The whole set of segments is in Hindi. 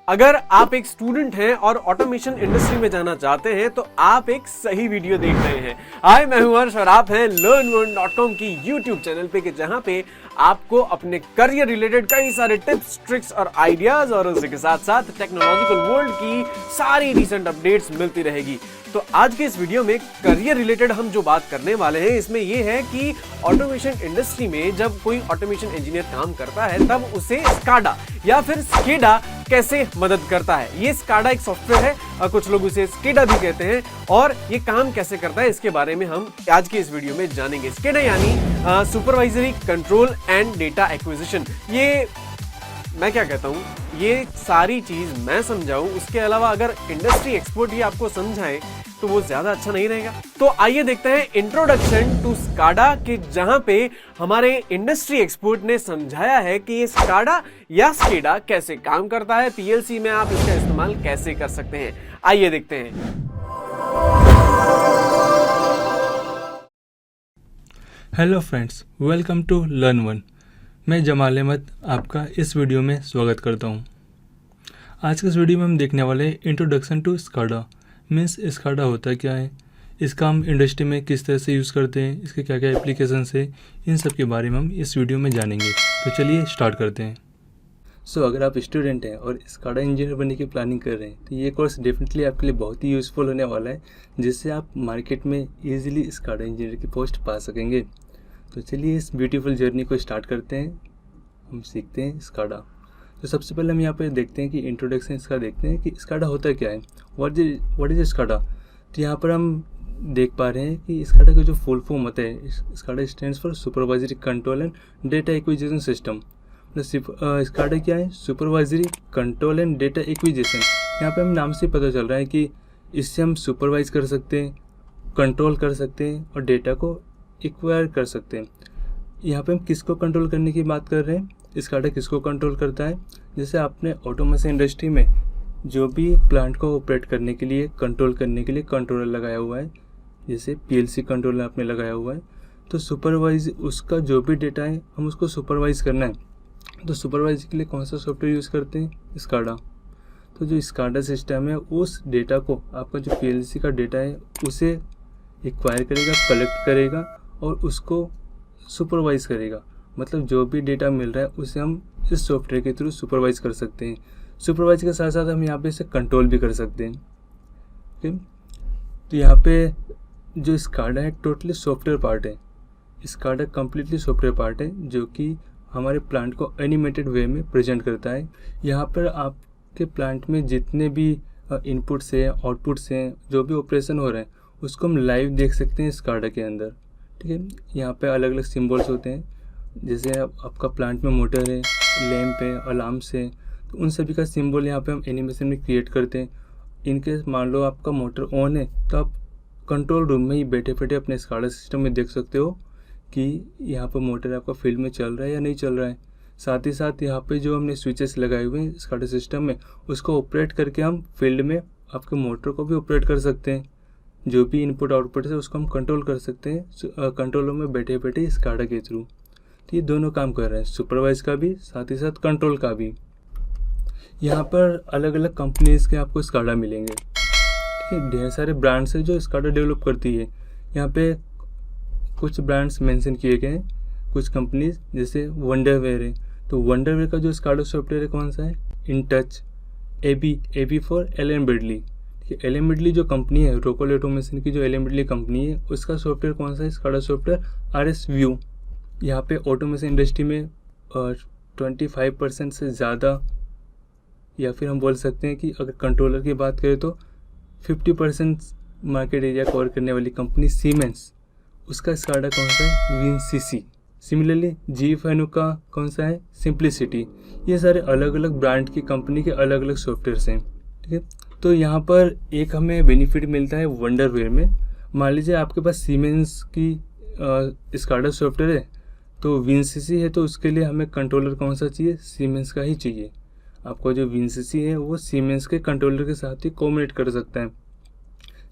अगर आप एक स्टूडेंट हैं और ऑटोमेशन इंडस्ट्री में जाना चाहते हैं तो आप एक सही वीडियो देख रहे हैं। हाय, मैं हूं हर्ष और आप हैं learn1.com की YouTube चैनल पे जहां पे आपको अपने करियर रिलेटेड कई सारे टिप्स, ट्रिक्स और आइडियाज और उसी के साथ साथ टेक्नोलॉजिकल वर्ल्ड की सारी रिसेंट अपडेट्स मिलती रहेगी। तो आज के इस वीडियो में करियर रिलेटेड हम जो बात करने वाले हैं इसमें यह है कि ऑटोमेशन इंडस्ट्री में जब कोई ऑटोमेशन इंजीनियर काम करता है तब उसे स्काडा या फिर स्केडा कैसे मदद करता है। ये स्काडा एक सॉफ्टवेयर है, कुछ लोग उसे स्केडा भी कहते हैं, और ये काम कैसे करता है इसके बारे में हम आज के इस वीडियो में जानेंगे। स्केडा यानी supervisory control and data acquisition. ये मैं क्या कहता हूँ, ये सारी चीज मैं समझाऊं, उसके अलावा अगर इंडस्ट्री एक्सपर्ट ही आपको समझाए तो वो ज्यादा अच्छा नहीं रहेगा। तो आइए देखते हैं इंट्रोडक्शन टू स्काडा के, जहां पे हमारे इंडस्ट्री एक्सपर्ट ने समझाया है कि ये स्काडा या स्केडा कैसे काम करता है, पीएलसी में आप इसका इस्तेमाल कैसे कर सकते हैं। आइए देखते हैं। Hello friends, welcome to learn one. मैं जमाल अहमद आपका इस वीडियो में स्वागत करता हूं। आज के इस वीडियो में हम देखने वाले हैं introduction to SCADA. Means SCADA होता क्या है, इसका हम इंडस्ट्री में किस तरह से यूज़ करते हैं, इसके क्या क्या एप्लीकेशंस है, इन सब के बारे में हम इस वीडियो में जानेंगे। तो चलिए स्टार्ट करते हैं। अगर आप स्टूडेंट हैं और स्काडा इंजीनियर बनने की प्लानिंग कर रहे हैं तो ये कोर्स डेफिनेटली आपके लिए बहुत ही यूज़फुल होने वाला है, जिससे आप मार्केट में ईजिली स्काडा इंजीनियर की पोस्ट पा सकेंगे। तो चलिए इस ब्यूटीफुल जर्नी को स्टार्ट करते हैं। हम सीखते हैं स्काडा। तो सबसे पहले हम यहाँ पे देखते हैं कि इंट्रोडक्शन इसका देखते हैं कि स्काडा होता क्या है, व्हाट इज स्काडा। तो यहाँ पर हम देख पा रहे हैं कि स्काडा का जो फुल फॉर्म होता है, SCADA stands for supervisory control and data acquisition system. SCADA क्या है, supervisory control and data acquisition. यहाँ पे हम नाम से पता चल रहा है कि इससे हम सुपरवाइज कर सकते हैं, कंट्रोल कर सकते हैं और डेटा को एक्वायर कर सकते हैं। यहाँ पे हम किसको कंट्रोल करने की बात कर रहे हैं, स्काडा किसको कंट्रोल करता है। जैसे आपने ऑटोमेशन इंडस्ट्री में जो भी प्लांट को ऑपरेट करने के लिए, कंट्रोल करने के लिए कंट्रोलर लगाया हुआ है, जैसे पीएलसी कंट्रोलर आपने लगाया हुआ है, तो सुपरवाइज उसका जो भी डेटा है हम उसको सुपरवाइज करना है। तो सुपरवाइज के लिए कौन सा सॉफ्टवेयर यूज़ करते हैं, स्काडा। तो जो स्काडा सिस्टम है उस डेटा को, आपका जो पीएलसी का डेटा है उसे एक्वायर करेगा, कलेक्ट करेगा और उसको सुपरवाइज करेगा। मतलब जो भी डेटा मिल रहा है उसे हम इस सॉफ्टवेयर के थ्रू सुपरवाइज कर सकते हैं। सुपरवाइज के साथ साथ हम यहाँ पे इसे कंट्रोल भी कर सकते हैं। ठीक, तो यहाँ पे जो स्काडा है टोटली सॉफ्टवेयर पार्ट है। स्काडा कम्प्लीटली सॉफ्टवेयर पार्ट है जो कि हमारे प्लांट को एनिमेटेड वे में प्रेजेंट करता है। यहाँ पर आपके प्लांट में जितने भी इनपुट्स हैं, आउटपुट्स हैं, जो भी ऑपरेशन हो रहे हैं उसको हम लाइव देख सकते हैं स्काडा के अंदर। ठीक है, यहाँ पे अलग अलग सिम्बल्स होते हैं, जैसे आपका प्लांट में मोटर है, लैंप है, अलार्म्स है, तो उन सभी का सिंबल यहाँ पे हम एनिमेशन में क्रिएट करते हैं। इनकेस मान लो आपका मोटर ऑन है तो आप कंट्रोल रूम में ही बैठे बैठे अपने स्काडा सिस्टम में देख सकते हो कि यहाँ पर मोटर आपका फील्ड में चल रहा है या नहीं चल रहा है। साथ ही साथ यहाँ पे जो हमने स्विचेस लगाए हुए हैं स्काडा सिस्टम में उसको ऑपरेट करके हम फील्ड में आपके मोटर को भी ऑपरेट कर सकते हैं। जो भी इनपुट आउटपुट है उसको हम कंट्रोल कर सकते हैं कंट्रोल रूम में बैठे बैठे स्काडा के थ्रू। तो ये दोनों काम कर रहे हैं, सुपरवाइज का भी साथ ही साथ कंट्रोल का भी। यहाँ पर अलग अलग कंपनीज़ के आपको स्काडा मिलेंगे। ठीक है, ढेर सारे ब्रांड्स हैं जो स्काडा डेवलप करती है। यहाँ पे कुछ ब्रांड्स मेंशन किए गए हैं, कुछ कंपनीज, जैसे वंडरवेयर है। तो वंडरवेयर का जो स्काडा सॉफ्टवेयर है कौन सा है, in touch. AB for Allen Bradley. Allen Bradley जो कंपनी है, रोकोल ऑटोमेशन की जो एलन ब्रेडली कंपनी है, उसका सॉफ्टवेयर कौन सा है, स्काडा सॉफ्टवेयर RS View। यहाँ पे ऑटोमेशन इंडस्ट्री में 25% से ज़्यादा, या फिर हम बोल सकते हैं कि अगर कंट्रोलर की बात करें तो 50% मार्केट एरिया कवर करने वाली कंपनी सीमेंस, उसका स्काडा कौन सा है, विनसीसी। सिमिलरली GE Vanu का कौन सा है, सिंप्लिसिटी। ये सारे अलग अलग ब्रांड की कंपनी के अलग अलग सॉफ्टवेयर्स हैं। ठीक है, तो यहाँ पर एक हमें बेनिफिट मिलता है वंडरवेयर में। मान लीजिए आपके पास सीमेंस की स्काडा सॉफ्टवेयर है, तो विनसीसी है, तो उसके लिए हमें कंट्रोलर कौन सा चाहिए, सीमेंस का ही चाहिए। आपको जो विनसीसी है वो सीमेंस के कंट्रोलर के साथ ही कोऑर्डिनेट कर सकता है।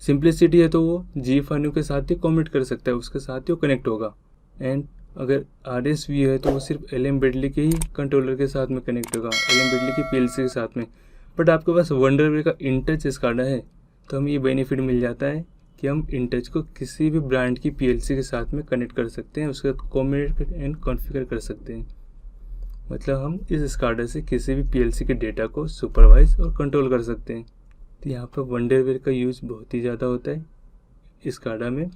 सिंप्लिसिटी है तो वो GE Vanu के साथ ही कोऑर्डिनेट कर सकता है, उसके साथ ही वो कनेक्ट होगा। एंड अगर RS View है तो वो सिर्फ एलन ब्रेडली के ही कंट्रोलर के साथ में कनेक्ट होगा, एलन ब्रेडली की पीएलसी के साथ में। बट आपके पास वंडरवेयर का इनटच स्काडा है तो हमें ये बेनिफिट मिल जाता है कि हम इनटच को किसी भी ब्रांड की पीएलसी के साथ में कनेक्ट कर सकते हैं, उसके साथ कम्युनिकेट एंड कॉन्फ़िगर कर सकते हैं। मतलब हम इस स्काडा से किसी भी पीएलसी के डेटा को सुपरवाइज और कंट्रोल कर सकते हैं। तो यहाँ पर वंडरवेयर का यूज़ बहुत ही ज़्यादा होता है स्काडा में।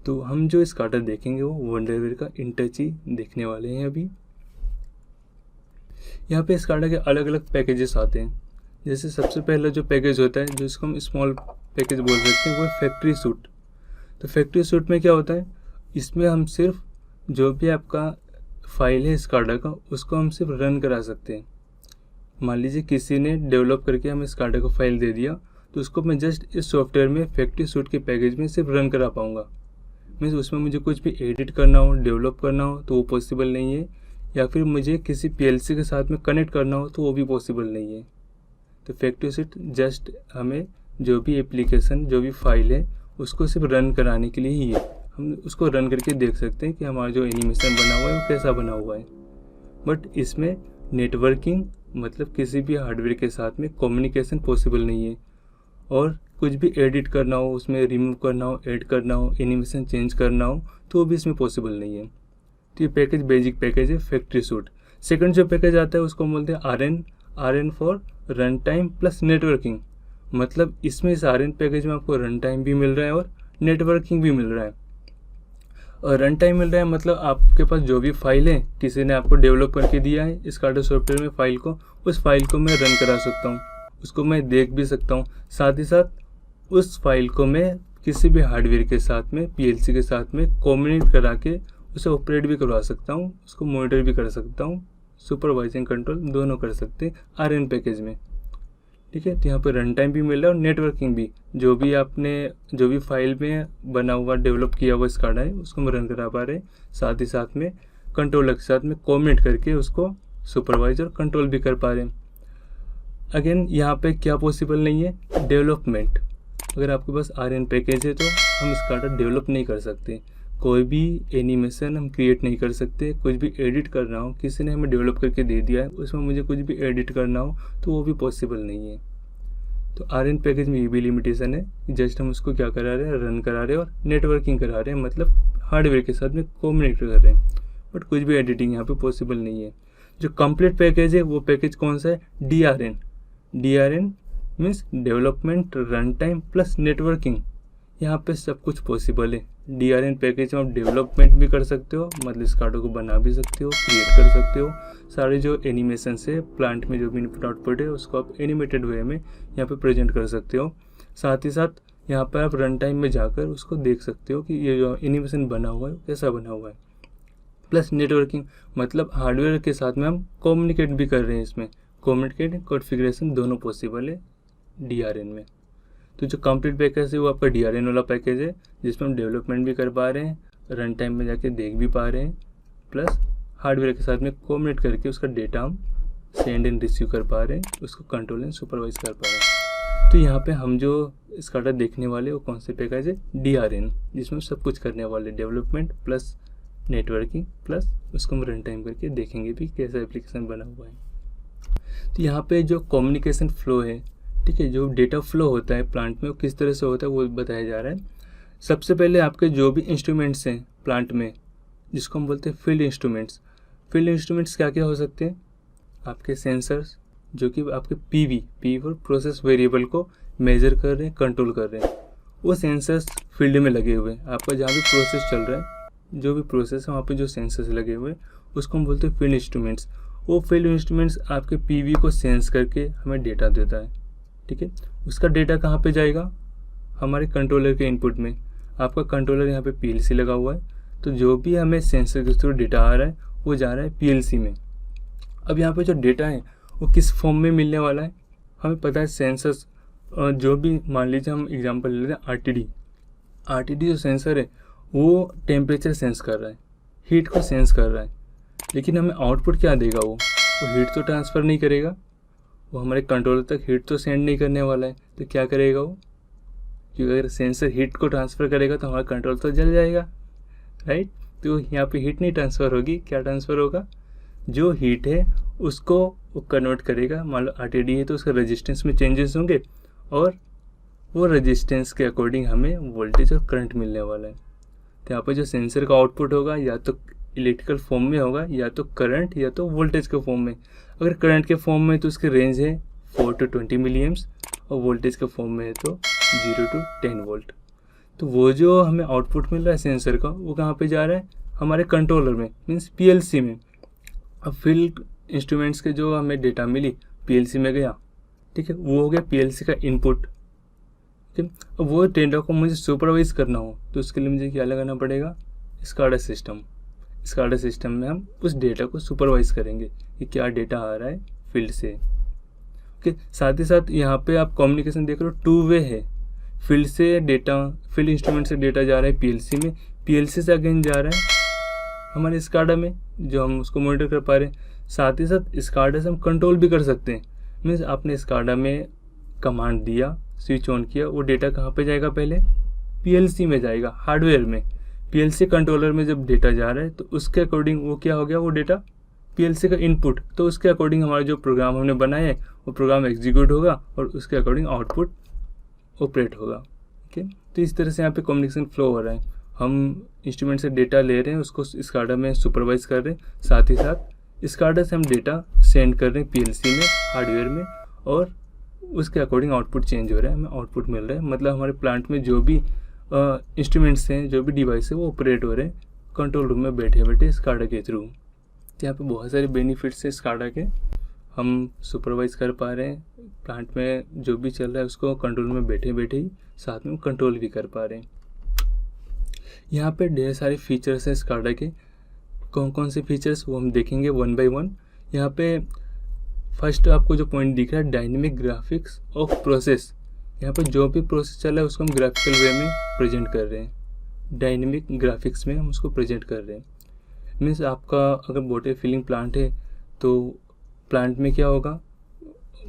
तो हम जो स्काडा देखेंगे वो वंडरवेयर का इनटच ही देखने वाले हैं अभी। यहाँ पे स्काडा के अलग अलग पैकेजेस आते हैं। जैसे सबसे पहला जो पैकेज होता है, जो इसको हम स्मॉल पैकेज बोल सकते हैं, वो है फैक्ट्री सूट। तो फैक्ट्री सूट में क्या होता है, इसमें हम सिर्फ जो भी आपका फाइल है स्काडा का उसको हम सिर्फ रन करा सकते हैं। मान लीजिए किसी ने डेवलप करके हमें स्काडा को फाइल दे दिया, तो उसको मैं जस्ट इस सॉफ्टवेयर में फैक्ट्री सूट के पैकेज में सिर्फ रन करा पाऊँगा। मीन्स उसमें मुझे कुछ भी एडिट करना हो, डेवलप करना हो तो वो पॉसिबल नहीं है, या फिर मुझे किसी पीएलसी के साथ में कनेक्ट करना हो तो वो भी पॉसिबल नहीं है। तो फैक्ट्री सूट जस्ट हमें जो भी एप्लीकेशन, जो भी फाइल है उसको सिर्फ रन कराने के लिए ही है। हम उसको रन करके देख सकते हैं कि हमारा जो एनिमेशन बना हुआ है वो कैसा बना हुआ है। बट इसमें नेटवर्किंग मतलब किसी भी हार्डवेयर के साथ में कम्युनिकेशन पॉसिबल नहीं है, और कुछ भी एडिट करना हो, उसमें रिमूव करना हो, ऐड करना हो, एनिमेशन चेंज करना हो तो वो भी इसमें पॉसिबल नहीं है। तो ये पैकेज बेसिक पैकेज है फैक्ट्री सूट। सेकंड जो पैकेज आता है उसको बोलते हैं RN for run time plus networking. मतलब इसमें इस RN पैकेज में आपको रन टाइम भी मिल रहा है और नेटवर्किंग भी मिल रहा है। और रन टाइम मिल रहा है मतलब आपके पास जो भी फाइल है, किसी ने आपको डेवलप करके दिया है स्काडा सॉफ्टवेयर में फाइल को, उस फाइल को मैं रन करा सकता हूँ, उसको मैं देख भी सकता हूँ। साथ ही साथ उस फाइल को मैं किसी भी हार्डवेयर के साथ में, पीएलसी के साथ में कम्युनिकेट करा के उसे ऑपरेट भी करवा सकता हूँ, उसको मॉनिटर भी कर सकता हूँ, सुपरवाइजिंग कंट्रोल दोनों कर सकते हैं RN पैकेज में। ठीक है, तो यहाँ पर रन टाइम भी मिल रहा है और नेटवर्किंग भी। जो भी फाइल में बना हुआ, डेवलप किया हुआ स्काडा है उसको हम रन करा पा रहे हैं, साथ ही साथ में कंट्रोलर के साथ में कम्युनिकेट करके उसको सुपरवाइज और कंट्रोल भी कर पा रहे हैं। अगेन यहाँ पे क्या पॉसिबल नहीं है, डेवलपमेंट। अगर आपके पास RN पैकेज है तो हम स्काडा डेवलप नहीं कर सकते, कोई भी एनिमेशन हम क्रिएट नहीं कर सकते। कुछ भी एडिट करना हो, किसी ने हमें डेवलप करके दे दिया है, उसमें मुझे कुछ भी एडिट करना हो तो वो भी पॉसिबल नहीं है। तो RN पैकेज में ये भी लिमिटेशन है, जस्ट हम उसको क्या करा रहे हैं, रन करा रहे हैं और नेटवर्किंग करा रहे हैं, मतलब हार्डवेयर के साथ में कम्युनिकेट कर रहे हैं, बट कुछ भी एडिटिंग यहाँ पे पॉसिबल नहीं है। जो कंप्लीट पैकेज है वो पैकेज कौन सा है, DRN means development run time plus networking. यहाँ पे सब कुछ पॉसिबल है। DRN पैकेज में आप डेवलपमेंट भी कर सकते हो, मतलब स्काडा को बना भी सकते हो, क्रिएट कर सकते हो। सारे जो एनिमेशन है प्लांट में जो भी इनपुट आउटपुट है उसको आप एनिमेटेड वे में यहाँ पे प्रेजेंट कर सकते हो। साथ ही साथ यहाँ पर आप रन टाइम में जाकर उसको देख सकते हो कि ये जो एनिमेशन बना हुआ है कैसा बना हुआ है। प्लस नेटवर्किंग मतलब हार्डवेयर के साथ में हम कम्युनिकेट भी कर रहे हैं, इसमें कम्युनिकेट एंड कॉन्फ़िगरेशन दोनों पॉसिबल है DRN में। तो जो कंप्लीट पैकेज है वो आपका DRN वाला पैकेज है, जिसमें हम डेवलपमेंट भी कर पा रहे हैं, रन टाइम में जाके देख भी पा रहे हैं, प्लस हार्डवेयर के साथ में कम्युनिकेट करके उसका डेटा हम सेंड एंड रिसीव कर पा रहे हैं, उसको कंट्रोल एंड सुपरवाइज कर पा रहे हैं। तो यहाँ पे हम जो स्काडा देखने वाले वो कौन से पैकेज है, DRN, जिसमें सब कुछ करने वाले, डेवलपमेंट प्लस नेटवर्किंग प्लस उसको हम रन टाइम करके देखेंगे भी कैसा एप्लीकेशन बना हुआ है। तो यहाँ पे जो कम्युनिकेशन फ्लो है, ठीक है, जो डेटा फ्लो होता है प्लांट में वो किस तरह से होता है वो बताया जा रहा है। सबसे पहले आपके जो भी इंस्ट्रूमेंट्स हैं प्लांट में, जिसको हम बोलते हैं फील्ड इंस्ट्रूमेंट्स क्या क्या हो सकते हैं, आपके सेंसर्स जो कि आपके पी फॉर प्रोसेस वेरिएबल को मेजर कर रहे हैं, कंट्रोल कर रहे हैं, वो सेंसर्स फील्ड में लगे हुए हैं। आपका जहाँ भी प्रोसेस चल रहा है, जो भी प्रोसेस है वहाँ पे जो सेंसर्स लगे हुए हैं उसको हम बोलते हैं फील्ड इंस्ट्रूमेंट्स। वो फील्ड इंस्ट्रूमेंट्स आपके पीवी को सेंस करके हमें डेटा देता है। ठीक है, उसका डेटा कहाँ पे जाएगा, हमारे कंट्रोलर के इनपुट में। आपका कंट्रोलर यहाँ पे पीएलसी लगा हुआ है, तो जो भी हमें सेंसर के थ्रू डेटा आ रहा है वो जा रहा है पीएलसी में। अब यहाँ पे जो डेटा है वो किस फॉर्म में मिलने वाला है, हमें पता है सेंसर्स जो भी, मान लीजिए हम एग्जांपल ले रहे हैं आरटीडी जो सेंसर है वो टेम्परेचर सेंस कर रहा है, हीट को सेंस कर रहा है, लेकिन हमें आउटपुट क्या देगा, वो हीट तो ट्रांसफ़र नहीं करेगा, वो हमारे कंट्रोलर तक हीट तो सेंड नहीं करने वाला है। तो क्या करेगा वो, क्योंकि अगर सेंसर हीट को ट्रांसफ़र करेगा तो हमारा कंट्रोल तो जल जाएगा, राइट। तो यहाँ पे हीट नहीं ट्रांसफ़र होगी, क्या ट्रांसफ़र होगा, जो हीट है उसको वो कन्वर्ट करेगा। मान लो RTD है तो उसका रेजिस्टेंस में चेंजेस होंगे और वो रेजिस्टेंस के अकॉर्डिंग हमें वोल्टेज और करंट मिलने वाला है। तो यहाँ पर जो सेंसर का आउटपुट होगा या तो इलेक्ट्रिकल फॉर्म में होगा या तो करंट या तो वोल्टेज के फॉर्म में। अगर करंट के फॉर्म में तो उसकी रेंज है 4 to 20 मिली एम्प्स और वोल्टेज के फॉर्म में है तो 0 to 10 वोल्ट। तो वो जो हमें आउटपुट मिल रहा है सेंसर का वो कहाँ पे जा रहा है, हमारे कंट्रोलर में, मीन्स PLC में। अब फील्ड इंस्ट्रूमेंट्स के जो हमें डेटा मिली PLC में गया, ठीक है, वो हो गया PLC का इनपुट। ठीक है, अब वो डेटा को मुझे सुपरवाइज करना हो तो उसके लिए मुझे क्या लगाना पड़ेगा, SCADA सिस्टम। SCADA सिस्टम में हम उस डेटा को सुपरवाइज करेंगे कि क्या डेटा आ रहा है फील्ड से। ओके, साथ ही साथ यहाँ पे आप कम्युनिकेशन देख रहे हो, 2 वे है। फील्ड से डेटा, फील्ड इंस्ट्रूमेंट से डेटा जा रहा है PLC में, PLC से अगेन जा रहा है हमारे SCADA में जो हम उसको मॉनिटर कर पा रहे हैं। साथ ही साथ SCADA से हम कंट्रोल भी कर सकते हैं। मीन्स आपने SCADA में कमांड दिया, स्विच ऑन किया, वो डेटा कहाँ पे जाएगा, पहले PLC में जाएगा, हार्डवेयर में। PLC कंट्रोलर में जब डेटा जा रहा है तो उसके अकॉर्डिंग वो क्या हो गया, वो डेटा PLC का इनपुट, तो उसके अकॉर्डिंग हमारा जो प्रोग्राम हमने बनाया है वो प्रोग्राम एग्जीक्यूट होगा और उसके अकॉर्डिंग आउटपुट ऑपरेट होगा। ओके, तो इस तरह से यहाँ पे कम्युनिकेशन फ्लो हो रहा है। हम इंस्ट्रूमेंट से डेटा ले रहे हैं, उसको SCADA में सुपरवाइज कर रहे हैं, साथ ही साथ SCADA से हम डेटा सेंड कर रहे हैं PLC में, हार्डवेयर में, और उसके अकॉर्डिंग आउटपुट चेंज हो रहा है, हमें आउटपुट मिल रहा है। मतलब हमारे प्लांट में जो भी इंस्ट्रूमेंट्स हैं, जो भी डिवाइस है वो ऑपरेट हो रहे हैं कंट्रोल रूम में बैठे बैठे SCADA के थ्रू। यहाँ पे बहुत सारे बेनिफिट्स हैं SCADA के। हम सुपरवाइज कर पा रहे हैं प्लांट में जो भी चल रहा है उसको कंट्रोल में बैठे बैठे ही, साथ में कंट्रोल भी कर पा रहे हैं। यहाँ पे ढेर सारे फीचर्स हैं SCADA के। कौन कौन से फीचर्स वो हम देखेंगे 1 by 1। यहाँ पे फर्स्ट आपको जो पॉइंट दिख रहा है, डायनेमिक ग्राफिक्स ऑफ प्रोसेस। यहाँ पर जो भी प्रोसेस चल रहा है उसको हम ग्राफिकल वे में प्रेजेंट कर रहे हैं, डायनेमिक ग्राफिक्स में हम उसको प्रेजेंट कर रहे हैं। मीन्स आपका अगर वाटर फिलिंग प्लांट है तो प्लांट में क्या होगा,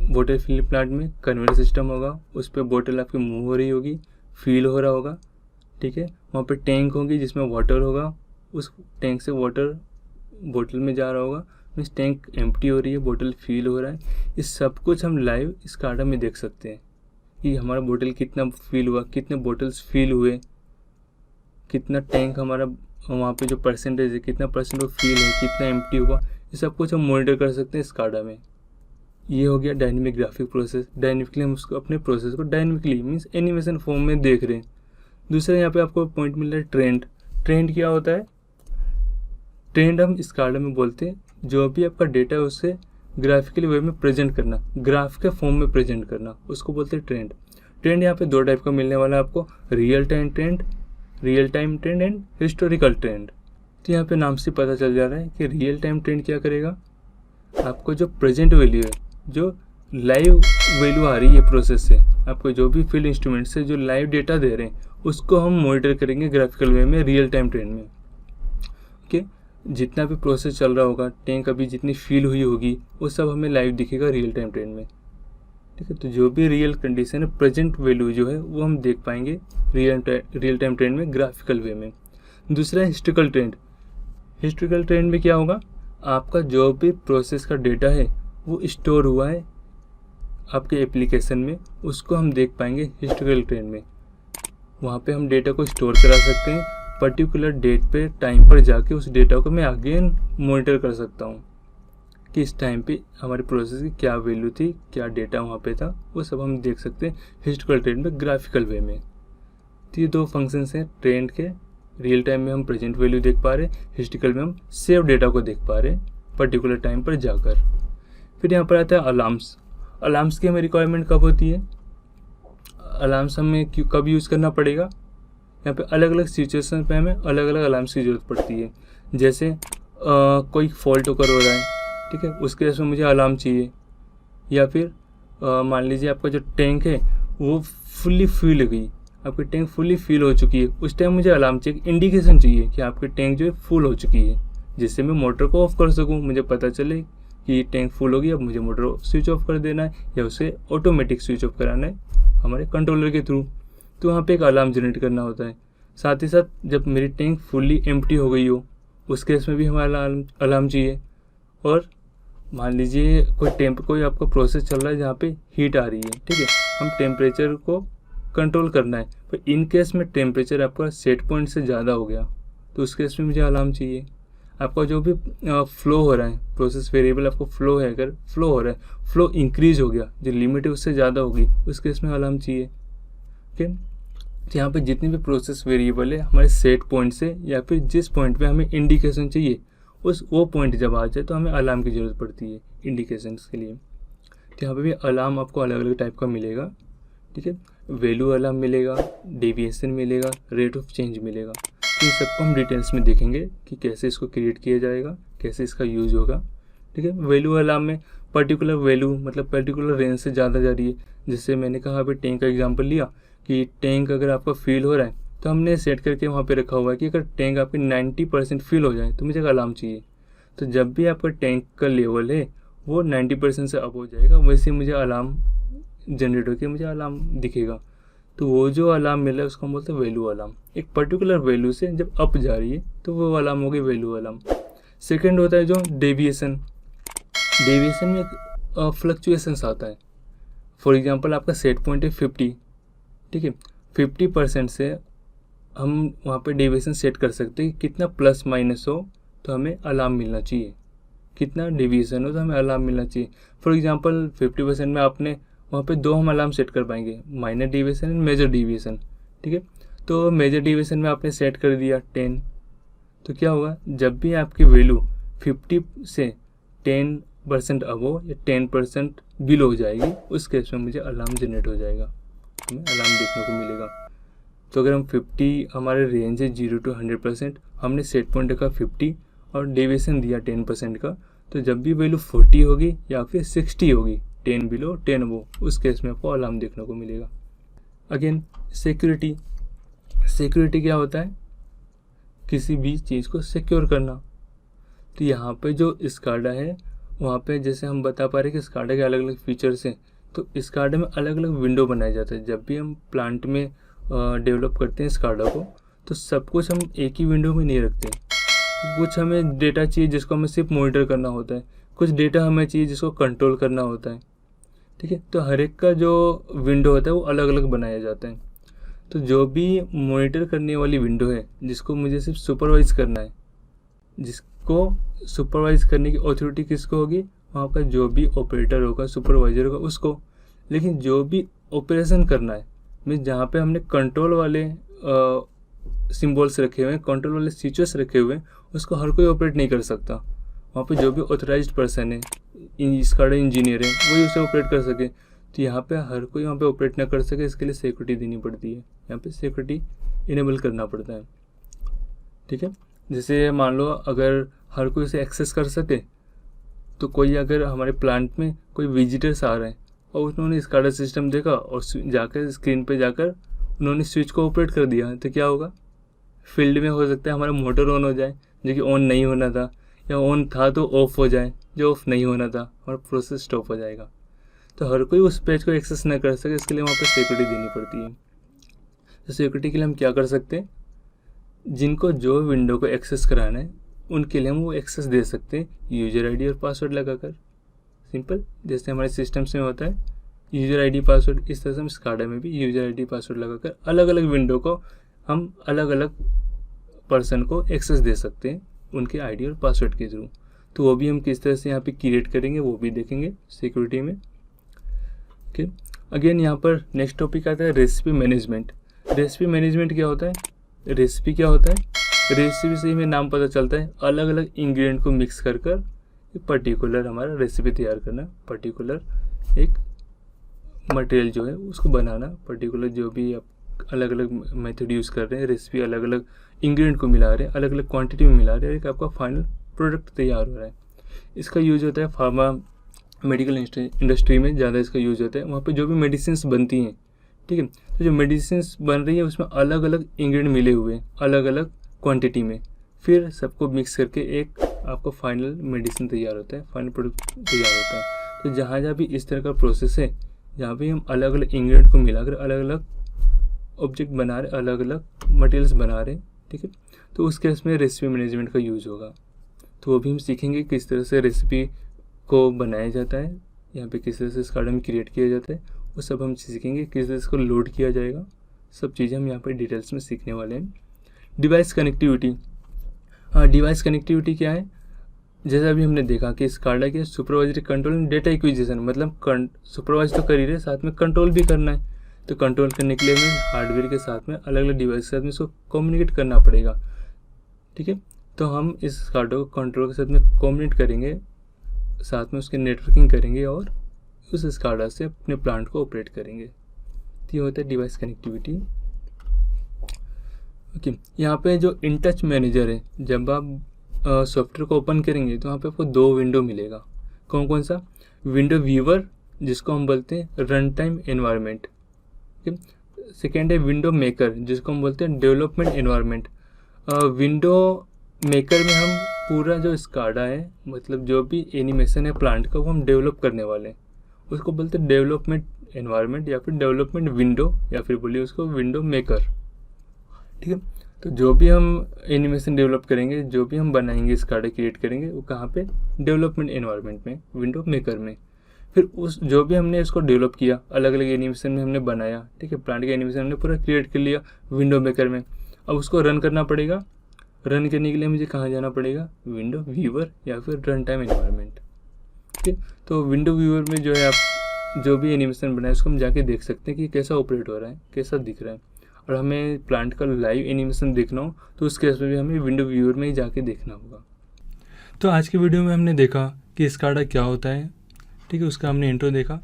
वाटर फिलिंग प्लांट में कन्वेयर सिस्टम होगा, उस पर बोतल आपकी मूव हो रही होगी, फील हो रहा होगा, ठीक है। वहाँ पे टैंक होगी जिसमें वाटर होगा, उस टैंक से वाटर बोतल में जा रहा होगा, मीन्स टैंक एम्प्टी हो रही है, बोतल फील हो रहा है। ये सब कुछ हम लाइव SCADA में देख सकते हैं कि हमारा बोतल कितना फील हुआ, कितने बोतल्स फील हुए, कितना टैंक हमारा वहाँ पे जो परसेंटेज है, कितना परसेंट वो फील है, कितना एम्प्टी हुआ, ये सब कुछ हम मॉनिटर कर सकते हैं SCADA में। ये हो गया डायनेमिक ग्राफिक प्रोसेस। डायनेमिकली हम उसको अपने प्रोसेस को डायनेमिकली मीन्स एनिमेशन फॉर्म में देख रहे हैं। दूसरा यहाँ पे आपको पॉइंट मिल रहा है ट्रेंड। ट्रेंड क्या होता है, ट्रेंड हम SCADA में बोलते हैं जो भी आपका डेटा है उसे ग्राफिकली वे में प्रेजेंट करना, ग्राफ के फॉर्म में प्रेजेंट करना, उसको बोलते हैं ट्रेंड। ट्रेंड यहाँ पे 2 टाइप का मिलने वाला है आपको, real time trend and historical trend. तो यहाँ पे नाम से पता चल जा रहा है कि रियल टाइम ट्रेंड क्या करेगा, आपको जो प्रेजेंट वैल्यू है, जो लाइव वैल्यू आ रही है प्रोसेस से, आपको जो भी फील्ड इंस्ट्रूमेंट से जो लाइव डेटा दे रहे हैं उसको हम मॉनिटर करेंगे ग्राफिकल वे में, रियल टाइम ट्रेंड में। ओके, जितना भी प्रोसेस चल रहा होगा, टैंक अभी जितनी फील हुई होगी वो सब हमें लाइव दिखेगा रियल टाइम ट्रेंड में, ठीक है। तो जो भी रियल कंडीशन है, प्रेजेंट वैल्यू जो है वो हम देख पाएंगे रियल टाइम ट्रेंड में, ग्राफिकल वे में। दूसरा है हिस्टोरिकल ट्रेंड। हिस्टोरिकल ट्रेंड में क्या होगा, आपका जो भी प्रोसेस का डेटा है वो स्टोर हुआ है आपके एप्लीकेशन में, उसको हम देख पाएंगे हिस्टोरिकल ट्रेंड में। वहाँ पे हम डेटा को स्टोर करा सकते हैं, पर्टिकुलर डेट पे टाइम पर जाके उस डेटा को मैं अगेन मॉनिटर कर सकता हूँ कि इस टाइम पे हमारे प्रोसेस की क्या वैल्यू थी, क्या डेटा वहाँ पे था, वो सब हम देख सकते हैं हिस्टोरिकल ट्रेंड में, ग्राफिकल वे में। तो ये 2 फंक्शंस हैं ट्रेंड के। रियल टाइम में हम प्रेजेंट वैल्यू देख पा रहे हैं, हिस्टोरिकल में हम सेव डेटा को देख पा रहे हैं पर्टिकुलर टाइम पर जाकर। फिर यहाँ पर आता है अलार्म्स। अलार्म्स की हमें रिक्वायरमेंट कब होती है, अलार्म्स हमें कब यूज़ करना पड़ेगा, यहाँ पे अलग अलग सिचुएशन पे हमें अलग अलग अलार्म्स की ज़रूरत पड़ती है। जैसे कोई फॉल्ट ओकर हो रहा है, ठीक है, उसके केस में मुझे अलार्म चाहिए। या फिर मान लीजिए आपका जो टैंक है वो फुल्ली फिल हो गई, आपकी टैंक फुल्ली फिल हो चुकी है, उस टाइम मुझे अलार्म चाहिए, इंडिकेशन चाहिए कि आपकी टैंक जो है फुल हो चुकी है, जिससे मैं मोटर को ऑफ कर सकूँ, मुझे पता चले कि टैंक फुल होगी, अब मुझे मोटर स्विच ऑफ कर देना है या उसे ऑटोमेटिक स्विच ऑफ कराना है हमारे कंट्रोलर के थ्रू। तो वहाँ पे एक अलार्म जनरेट करना होता है। साथ ही साथ जब मेरी टैंक फुल्ली एम्प्टी हो गई हो, उस केस में भी हमारा अलार्म चाहिए। और मान लीजिए कोई आपका प्रोसेस चल रहा है जहाँ पे हीट आ रही है, ठीक है, हम टेम्परेचर को कंट्रोल करना है, पर इन केस में टेम्परेचर आपका सेट पॉइंट से ज़्यादा हो गया तो उस केस में मुझे अलार्म चाहिए। आपका जो भी फ्लो हो रहा है, प्रोसेस वेरिएबल आपको फ्लो है, अगर फ्लो हो रहा है, फ्लो इंक्रीज हो गया, जो लिमिट है उससे ज़्यादा होगी, उस केस में अलार्म चाहिए। ओके, तो यहाँ पे जितने भी प्रोसेस वेरिएबल है हमारे सेट पॉइंट से या फिर जिस पॉइंट पे हमें इंडिकेशन चाहिए वो पॉइंट जब आ जाए तो हमें अलार्म की ज़रूरत पड़ती है इंडिकेशंस के लिए। तो यहाँ पे भी अलार्म आपको अलग अलग टाइप का मिलेगा, ठीक है, वैल्यू अलार्म मिलेगा, डेविएशन मिलेगा, रेट ऑफ चेंज मिलेगा। तो इन सबको हम डिटेल्स में देखेंगे कि कैसे इसको क्रिएट किया जाएगा, कैसे इसका यूज़ होगा, ठीक है। वैल्यू अलार्म में पर्टिकुलर वैल्यू मतलब पर्टिकुलर रेंज से ज़्यादा जा रही है, जैसे मैंने कहा अभी टैंक का एग्जांपल लिया कि टैंक अगर आपका फिल हो रहा है तो हमने सेट करके वहाँ पे रखा हुआ है कि अगर टैंक आपकी 90% फिल हो जाए तो मुझे एक अलार्म चाहिए। तो जब भी आपका टैंक का लेवल है वो 90% से अप हो जाएगा, वैसे मुझे अलार्म जनरेट होकर मुझे अलार्म दिखेगा। तो वो जो अलार्म मिला है उसको हम बोलते हैं वैल्यू अलार्म। एक पर्टिकुलर वैल्यू से जब अप जा रही है तो वो अलार्म होगी वैल्यू अलार्म। सेकेंड होता है जो डेविएशन। डेविएशन में एक फ्लक्चुएशंस आता है। फॉर एग्जांपल आपका सेट पॉइंट है 50, ठीक है, 50% से हम वहाँ पे डेविएशन सेट कर सकते हैं, कितना प्लस माइनस हो तो हमें अलार्म मिलना चाहिए, कितना डेविएशन हो तो हमें अलार्म मिलना चाहिए। फॉर एग्जांपल 50% में आपने वहाँ पे 2 हम अलार्म सेट कर पाएंगे, minor deviation and major deviation, ठीक है। तो मेजर डेविएशन में आपने सेट कर दिया 10, तो क्या होगा, जब भी आपकी वैल्यू 50 से 10% अबो या 10% बिलो हो जाएगी, उस केस में मुझे अलार्म जनरेट हो जाएगा, हमें अलार्म देखने को मिलेगा। तो अगर हम 50 हमारे रेंज है 0 to 100%, हमने सेट पॉइंट रखा 50 और डेविएशन दिया 10% का, तो जब भी वैल्यू 40 होगी या फिर 60 होगी, 10 बिलो 10 अबो, उस केस में आपको अलार्म देखने को मिलेगा। Again security. सिक्योरिटी क्या होता है, किसी भी चीज़ को सिक्योर करना। तो यहाँ पे जो स्काडा है वहाँ पे जैसे हम बता पा रहे हैं कि स्काडा के अलग अलग फीचर्स हैं, तो स्काडा में अलग अलग विंडो बनाए जाते हैं। जब भी हम प्लांट में डेवलप करते हैं स्काडा को, तो सब कुछ हम एक ही विंडो में नहीं रखते। कुछ हमें डेटा चाहिए जिसको हमें सिर्फ मॉनिटर करना होता है, कुछ डेटा हमें चाहिए जिसको कंट्रोल करना होता है, ठीक है। तो हर एक का जो विंडो होता है वो अलग अलग बनाया जाता है। तो जो भी मॉनिटर करने वाली विंडो है जिसको मुझे सिर्फ सुपरवाइज करना है, जिसको सुपरवाइज करने की ऑथोरिटी किसको होगी, वहाँ का जो भी ऑपरेटर होगा, सुपरवाइजर होगा उसको। लेकिन जो भी ऑपरेशन करना है, मीन्स जहाँ पे हमने कंट्रोल वाले सिम्बॉल्स रखे हुए हैं, कंट्रोल वाले स्विचेस रखे हुए हैं, उसको हर कोई ऑपरेट नहीं कर सकता। वहाँ पे जो भी ऑथराइज्ड पर्सन है, स्काडा इंजीनियर है, वही उसे ऑपरेट कर सके। तो यहाँ पे हर कोई वहाँ पे ऑपरेट ना कर सके, इसके लिए सिक्योरिटी देनी पड़ती है, यहाँ पे सिक्योरिटी इनेबल करना पड़ता है, ठीक है। जैसे मान लो अगर हर कोई इसे एक्सेस कर सके, तो कोई अगर हमारे प्लांट में कोई विजिटर्स आ रहे हैं और उन्होंने स्काडा सिस्टम देखा और जाकर स्क्रीन पे जाकर उन्होंने स्विच को ऑपरेट कर दिया, तो क्या होगा, फील्ड में हो सकता है हमारा मोटर ऑन हो जाए जो कि ऑन नहीं होना था, या ऑन था तो ऑफ हो जाए जो ऑफ नहीं होना था, और प्रोसेस स्टॉप हो जाएगा। तो हर कोई उस पेज को एक्सेस ना कर सके, इसके लिए वहाँ पर सिक्योरिटी देनी पड़ती है। तो सिक्योरिटी के लिए हम क्या कर सकते हैं, जिनको जो विंडो को एक्सेस कराना है उनके लिए हम वो एक्सेस दे सकते हैं यूजर आईडी और पासवर्ड लगाकर। सिंपल, जैसे हमारे सिस्टम्स में होता है यूजर आईडी पासवर्ड, इस तरह से हम स्काडा में भी यूजर आईडी पासवर्ड लगाकर अलग अलग विंडो को हम अलग अलग पर्सन को एक्सेस दे सकते हैं उनके आईडी और पासवर्ड के थ्रू। तो वो भी हम किस तरह से यहाँ पे क्रिएट करेंगे वो भी देखेंगे सिक्योरिटी में। ओके, अगेन यहाँ पर नेक्स्ट टॉपिक आता है रेसिपी मैनेजमेंट। रेसिपी मैनेजमेंट क्या होता है, रेसिपी क्या होता है, रेसिपी से हमें नाम पता चलता है, अलग अलग इंग्रेडिएंट को मिक्स कर कर एक पर्टिकुलर हमारा रेसिपी तैयार करना, पर्टिकुलर एक मटेरियल जो है उसको बनाना, पर्टिकुलर जो भी आप अलग अलग मेथड यूज़ कर रहे हैं, रेसिपी अलग अलग इंग्रेडिएंट को मिला रहे हैं, अलग अलग क्वांटिटी में मिला रहे हैं, एक आपका फाइनल प्रोडक्ट तैयार हो रहा है। इसका यूज़ होता है फार्मा मेडिकल इंडस्ट्री में ज़्यादा इसका यूज़ होता है। वहाँ पे जो भी मेडिसिन्स बनती हैं, ठीक है, तो जो मेडिसिन्स बन रही है उसमें अलग अलग इंग्रेडिएंट मिले हुए हैं अलग अलग क्वांटिटी में, फिर सबको मिक्स करके एक आपको फाइनल मेडिसिन तैयार होता है, फाइनल प्रोडक्ट तैयार होता है। तो जहाँ जहाँ भी इस तरह का प्रोसेस है, जहाँ भी हम अलग अलग इंग्रेडिएंट को मिलाकर अलग अलग ऑब्जेक्ट बना रहे, अलग अलग मटेरियल्स बना रहे हैं, ठीक है, तो उस केस में रेसिपी मैनेजमेंट का यूज़ होगा। तो वो भी हम सीखेंगे किस तरह से रेसिपी को बनाया जाता है, यहाँ पे किस तरह से SCADA में क्रिएट किया जाता है, वो सब हम सीखेंगे। किस तरह से इसको लोड किया जाएगा, सब चीज़ें हम यहाँ पे डिटेल्स में सीखने वाले हैं। डिवाइस कनेक्टिविटी, हाँ डिवाइस कनेक्टिविटी क्या है, जैसा अभी हमने देखा कि SCADA के supervisory control and data acquisition, मतलब सुपरवाइज तो कर ही रहे, साथ में कंट्रोल भी करना है। तो कंट्रोल करने के लिए हमें हार्डवेयर के साथ में अलग अलग डिवाइस के साथ में इसको कम्युनिकेट करना पड़ेगा, ठीक है। तो हम इस SCADA को कंट्रोल के साथ में कम्युनिकेट करेंगे, साथ में उसके नेटवर्किंग करेंगे और उस SCADA से अपने प्लांट को ऑपरेट करेंगे। तो ये होता है डिवाइस कनेक्टिविटी। ओके, यहाँ पे जो इन टच मैनेजर है, जब आप सॉफ्टवेयर को ओपन करेंगे तो यहाँ पे आपको 2 विंडो मिलेगा। कौन कौन सा, विंडो व्यूअर जिसको हम बोलते हैं रन टाइम एनवायरनमेंट, सेकेंड है विंडो मेकर जिसको हम बोलते हैं डेवलपमेंट एनवायरनमेंट। विंडो मेकर में हम पूरा जो SCADA है, मतलब जो भी एनिमेशन है प्लांट का, वो हम डेवलप करने वाले हैं, उसको बोलते हैं डेवलपमेंट एनवायरनमेंट या फिर डेवलपमेंट विंडो, या फिर बोलिए उसको विंडो मेकर, ठीक है। तो जो भी हम एनिमेशन डेवलप करेंगे, जो भी हम बनाएंगे SCADA क्रिएट करेंगे, वो कहाँ पे, डेवलपमेंट एनवायरनमेंट में, विंडो मेकर में। फिर उस जो भी हमने इसको डेवलप किया, अलग अलग एनिमेशन में हमने बनाया, ठीक है, प्लांट का एनिमेशन हमने पूरा क्रिएट कर लिया विंडो मेकर में। अब उसको रन करना पड़ेगा। रन करने के लिए मुझे कहाँ जाना पड़ेगा, विंडो व्यूअर या फिर रन टाइम एनवायरनमेंट, ठीक है। तो विंडो व्यूअर में जो है आप जो भी एनिमेशन बनाए उसको हम जाके देख सकते हैं कि कैसा ऑपरेट हो रहा है, कैसा दिख रहा है। और हमें प्लांट का लाइव एनिमेशन देखना हो तो उस केस में भी हमें विंडो व्यूअर में ही जाके देखना होगा। तो आज की वीडियो में हमने देखा कि SCADA क्या होता है, ठीक है, उसका हमने इंट्रो देखा।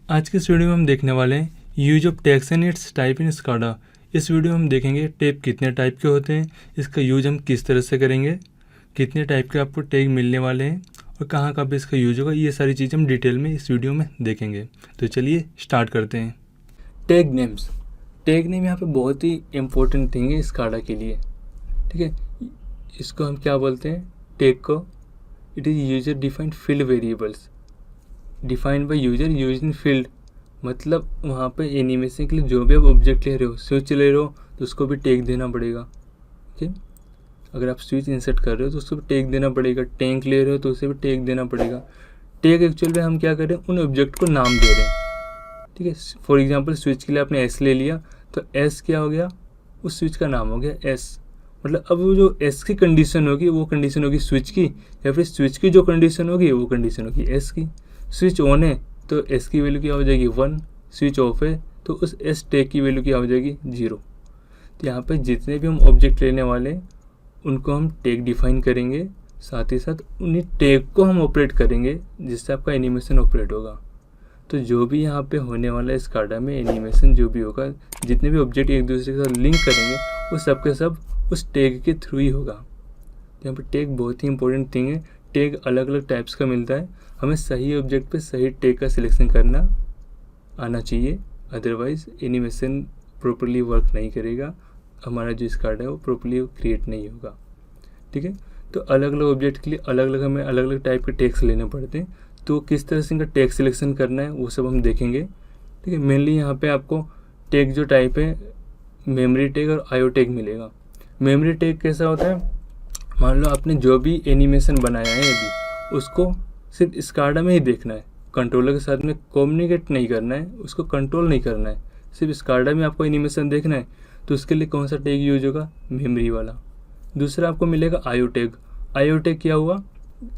आज के इस वीडियो में हम देखने वाले हैं use of tags and it's type in SCADA। इस वीडियो में हम देखेंगे टैग कितने टाइप के होते हैं, इसका यूज हम किस तरह से करेंगे, कितने टाइप के आपको टैग मिलने वाले हैं और कहाँ कहाँ पे इसका यूज होगा, ये सारी चीज़ें हम डिटेल में इस वीडियो में देखेंगे। तो चलिए स्टार्ट करते हैं। टैग नेम्स, टैग नेम यहाँ पे बहुत ही इम्पोर्टेंट थिंग है SCADA के लिए, ठीक है। इसको हम क्या बोलते हैं, टैग को, it is user defined field variables defined by user use in field, मतलब वहाँ पे एनिमेशन के लिए जो भी आप ऑब्जेक्ट ले रहे हो, स्विच ले रहे हो तो उसको भी टैग देना पड़ेगा, ठीक है। अगर आप स्विच इंसर्ट कर रहे हो तो उसको भी टैग देना पड़ेगा, टैंक ले रहे हो तो उसे भी टैग देना पड़ेगा। टैग एक्चुअल में हम क्या कर रहे हैं, उन ऑब्जेक्ट को नाम दे रहे हैं, ठीक है। फॉर एग्जांपल स्विच के लिए आपने एस ले लिया तो एस क्या हो गया, उस स्विच का नाम हो गया एस। मतलब अब वो जो एस की कंडीशन होगी वो कंडीशन होगी स्विच की, या फिर स्विच की जो कंडीशन होगी वो कंडीशन होगी एस की। स्विच ऑन है तो एस की वैल्यू क्या हो जाएगी 1, स्विच ऑफ है तो उस एस टैग की वैल्यू क्या हो जाएगी 0। तो यहाँ पे जितने भी हम ऑब्जेक्ट लेने वाले हैं उनको हम टैग डिफाइन करेंगे, साथ ही साथ उन्हीं टैग को हम ऑपरेट करेंगे जिससे आपका एनिमेशन ऑपरेट होगा। तो जो भी यहाँ पे होने वाला है SCADA में एनिमेशन जो भी होगा, जितने भी ऑब्जेक्ट एक दूसरे के साथ लिंक करेंगे वो सब के सब उस टैग के थ्रू ही होगा। यहाँ पे टैग बहुत ही इंपॉर्टेंट थिंग है। टैग अलग अलग टाइप्स का मिलता है, हमें सही ऑब्जेक्ट पे सही टैग का सिलेक्शन करना आना चाहिए, अदरवाइज एनिमेशन प्रॉपरली वर्क नहीं करेगा, हमारा जो SCADA है वो प्रॉपरली क्रिएट नहीं होगा, ठीक है। तो अलग अलग ऑब्जेक्ट के लिए अलग अलग हमें अलग अलग टाइप के टैग्स लेने पड़ते हैं, तो किस तरह से इनका टैग सिलेक्शन करना है वो सब हम देखेंगे, ठीक है। मेनली यहाँ पे आपको टैग जो टाइप है मेमोरी टैग और IO टैग मिलेगा। मेमोरी टैग कैसा होता है, मान लो आपने जो भी एनिमेशन बनाया है अभी उसको सिर्फ SCADA में ही देखना है, कंट्रोलर के साथ में कम्युनिकेट नहीं करना है, उसको कंट्रोल नहीं करना है, सिर्फ SCADA में आपको एनिमेशन देखना है। तो उसके लिए कौन सा टैग यूज होगा, मेमोरी वाला। दूसरा आपको मिलेगा IO टैग। IO टैग क्या हुआ,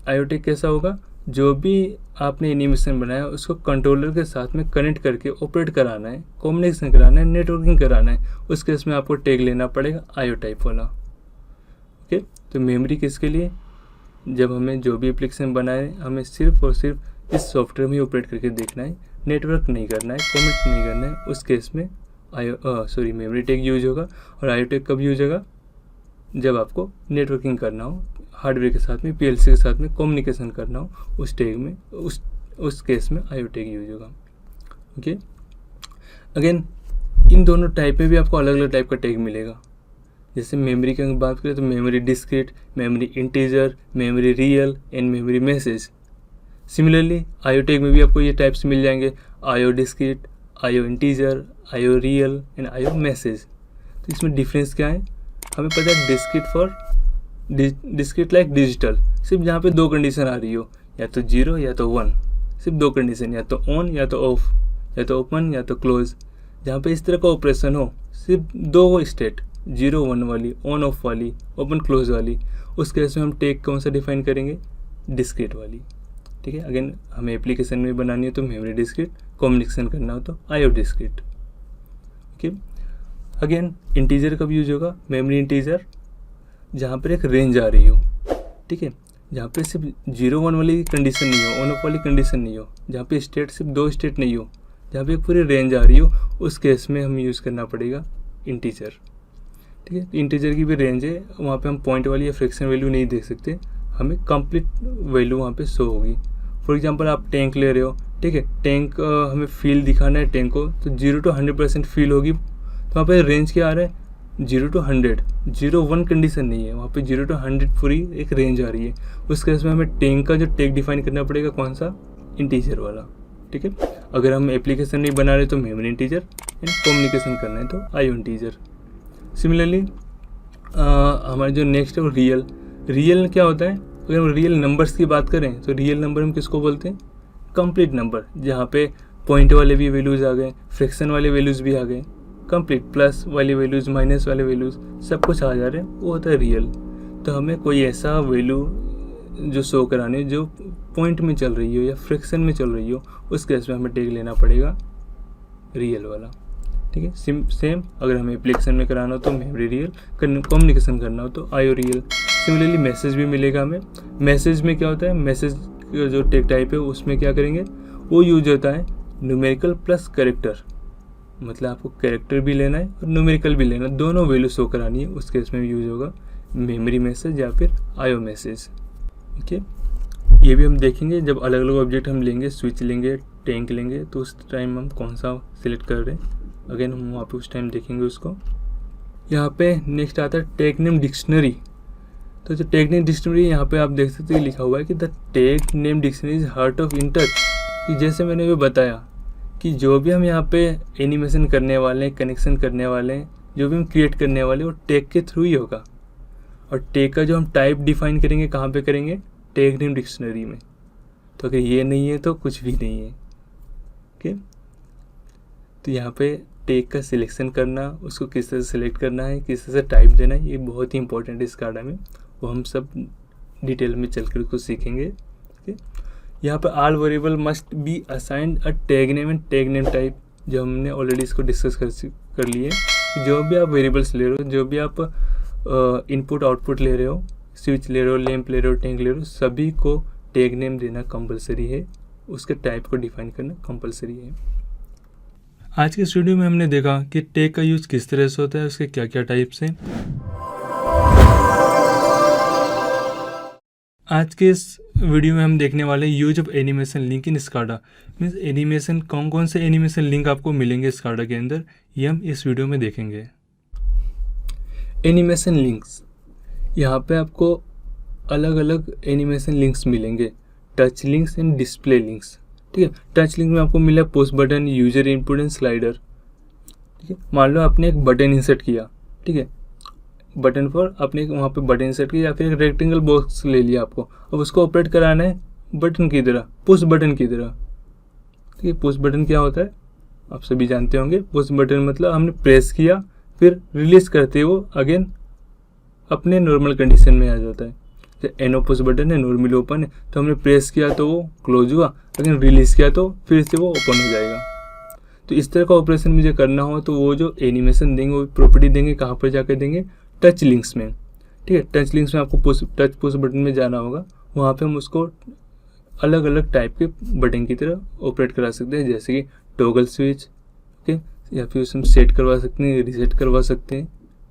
IO टैग कैसा होगा, जो भी आपने एनिमेशन बनाया उसको कंट्रोलर के साथ में कनेक्ट करके ऑपरेट कराना है, कम्युनिकेशन कराना है, नेटवर्किंग कराना है, उस केस में आपको टैग लेना पड़ेगा IO टाइप वाला, ओके। तो मेमोरी किसके लिए, जब हमें जो भी एप्लीकेशन बनाए हमें सिर्फ और सिर्फ इस सॉफ्टवेयर में ही ऑपरेट करके देखना है, नेटवर्क नहीं करना है, कमेंट नहीं करना है, उस केस में मेमोरी टैग यूज होगा। और IO टैग कब यूज होगा, जब आपको नेटवर्किंग करना हो, हार्डवेयर के साथ में PLC के साथ में कम्युनिकेशन करना हो, उस टैग में उस केस में IO टैग यूज होगा, ओके। अगेन इन दोनों टाइप में भी आपको अलग अलग टाइप का टैग मिलेगा। जैसे मेमोरी की अगर बात करें तो memory discrete, memory integer, memory real and memory message. Similarly IO tag में भी आपको ये टाइप्स मिल जाएंगे, IO discrete, IO integer, IO real and IO message. तो इसमें डिफरेंस क्या है, हमें पता है discrete for discrete like digital, सिर्फ जहाँ पे 2 कंडीशन आ रही हो, या तो 0 या तो 1, सिर्फ 2 कंडीशन, या तो ऑन या तो ऑफ, या तो ओपन या तो क्लोज। जहाँ पे इस तरह का ऑपरेशन हो, सिर्फ 2 स्टेट, 0 1 वाली, ऑन ऑफ वाली, ओपन क्लोज वाली, उस केस में हम टैग कौन सा डिफाइन करेंगे, डिस्क्रीट वाली। ठीक है, अगेन हमें एप्लीकेशन में बनानी है तो मेमोरी डिस्क्रीट, कम्युनिकेशन करना हो तो IO discrete. Okay, again integer कब यूज होगा, मेमोरी इंटीजर जहाँ पर एक रेंज आ रही हो। ठीक है, जहाँ पे सिर्फ 0 1 वाली कंडीशन नहीं हो, ऑन ऑफ वाली कंडीशन नहीं हो, जहाँ पे स्टेट सिर्फ 2 स्टेट नहीं हो, जहाँ पे एक पूरी रेंज आ रही हो, उस केस में हमें यूज़ करना पड़ेगा इंटीजर। ठीक है, इंटीजर की भी रेंज है, वहाँ पे हम पॉइंट वाली या फ्रैक्शन वैल्यू नहीं देख सकते, हमें कंप्लीट वैल्यू वहाँ पे शो होगी। फॉर एग्जांपल आप टैंक ले रहे हो, ठीक है, टैंक हमें फील दिखाना है टैंक को, तो 0 to 100% फील होगी, तो वहाँ पे रेंज क्या आ रहा है, 0 to 100, 0 1 कंडीशन नहीं है, वहाँ पे 0 to 100 पूरी एक रेंज आ रही है। उस केस में हमें टैंक का जो टैग डिफाइन करना पड़ेगा, कौन सा, इंटीजर वाला। ठीक है, अगर हम एप्लीकेशन नहीं बना रहे तो मेमोरी इंटीजर, एंड कम्युनिकेशन करना है तो IO इंटीजर। सिमिलरली हमारा जो नेक्स्ट है वो रियल क्या होता है, अगर हम रियल नंबर्स की बात करें तो रियल नंबर हम किसको बोलते हैं, कंप्लीट नंबर, जहाँ पे पॉइंट वाले भी वैल्यूज़ आ गए, फ्रैक्शन वाले वैल्यूज़ भी आ गए, कंप्लीट प्लस वाली वैल्यूज़, माइनस वाले वैल्यूज़, सब कुछ आ जा रहे हैं, वो होता है रियल। तो हमें कोई ऐसा वैल्यू जो शो कराने जो पॉइंट में चल रही हो या फ्रैक्शन में चल रही हो, उस केस में हमें टैग लेना पड़ेगा रियल वाला। ठीक है, सेम अगर हमें एप्लीकेशन में कराना हो तो मेमोरी रियल, कम्युनिकेशन करना हो तो IO रियल। सिमिलरली मैसेज भी मिलेगा हमें। मैसेज में क्या होता है, मैसेज जो टैग टाइप है उसमें क्या करेंगे, वो यूज होता है न्यूमेरिकल प्लस कैरेक्टर, मतलब आपको कैरेक्टर भी लेना है और न्यूमेरिकल भी लेना है, दोनों वैल्यू शो करानी है, उस केस में यूज होगा मेमोरी मैसेज या फिर IO मैसेज। ओके, ये भी हम देखेंगे जब अलग अलग ऑब्जेक्ट हम लेंगे, स्विच लेंगे, टैंक लेंगे, तो उस टाइम हम कौन सा सिलेक्ट कर रहे हैं, अगेन हम वहाँ पे उस टाइम देखेंगे उसको। यहाँ पे नेक्स्ट आता है टैग नेम डिक्शनरी। तो जो टैग नेम डिक्शनरी यहाँ पे आप देख सकते हैं लिखा हुआ है कि the tag name dictionary is heart of in touch, कि जैसे मैंने भी बताया कि जो भी हम यहाँ पे एनिमेशन करने वाले हैं, कनेक्शन करने वाले हैं, जो भी हम क्रिएट करने वाले हैं, वो टैग के थ्रू ही होगा। और टैग का जो हम टाइप डिफाइन करेंगे कहाँ पे करेंगे, टैग नेम डिक्शनरी में। तो अगर ये नहीं है तो कुछ भी नहीं है। ओके, तो यहाँ पे टैग का सिलेक्शन करना, उसको किस तरह से सिलेक्ट करना है, किस तरह से टाइप देना है, ये बहुत ही इंपॉर्टेंट है इस स्काडा में, वो हम सब डिटेल में चल कर उसको सीखेंगे। ओके, यहाँ पे all variable must be assigned a tag name and tag name type, जो हमने ऑलरेडी इसको डिस्कस कर लिए। जो भी आप वेरिएबल्स ले रहे हो, जो भी आप इनपुट आउटपुट ले रहे हो, स्विच ले रहे हो, लैंप ले रहे हो, टैंक ले रहे हो, सभी को टैग नेम देना कंपलसरी है, उसके टाइप को डिफाइन करना कंपलसरी है। आज के इस वीडियो में हमने देखा कि टैग का यूज़ किस तरह से होता है, उसके क्या क्या टाइप्स हैं। आज के इस वीडियो में हम देखने वाले use of animation link in SCADA, means animation, कौन कौन से एनिमेशन लिंक आपको मिलेंगे स्काडा के अंदर, ये हम इस वीडियो में देखेंगे। एनिमेशन लिंक्स, यहाँ पे आपको अलग अलग एनिमेशन लिंक्स मिलेंगे, touch links and display links. ठीक है, टच लिंक में आपको मिला push button, user input and slider. ठीक है, मान लो आपने एक बटन इंसर्ट किया, ठीक है, बटन पर आपने वहाँ पे बटन इंसर्ट किया या फिर एक रेक्टेंगल बॉक्स ले लिया आपको, अब उसको ऑपरेट कराना है बटन की तरह, पुश बटन की तरह। ठीक है, पुश बटन क्या होता है आप सभी जानते होंगे। पुश बटन मतलब हमने प्रेस किया, फिर रिलीज करते वो अगेन अपने नॉर्मल कंडीशन में आ जाता है। एनो पुश बटन है, नॉर्मली ओपन है, तो हमने प्रेस किया तो वो क्लोज हुआ, अगेन रिलीज किया तो फिर से वो ओपन हो जाएगा। तो इस तरह का ऑपरेशन मुझे करना हो तो वो जो एनिमेशन देंगे वो प्रॉपर्टी देंगे, कहाँ पर जाकर देंगे, टच लिंक्स में। ठीक है, टच लिंक्स में आपको टच पुश बटन में जाना होगा, वहाँ पे हम उसको अलग अलग टाइप के बटन की तरह ऑपरेट करा सकते हैं, जैसे कि टॉगल स्विच, ओके, या फिर उसमें सेट करवा सकते हैं, रिसेट करवा सकते हैं।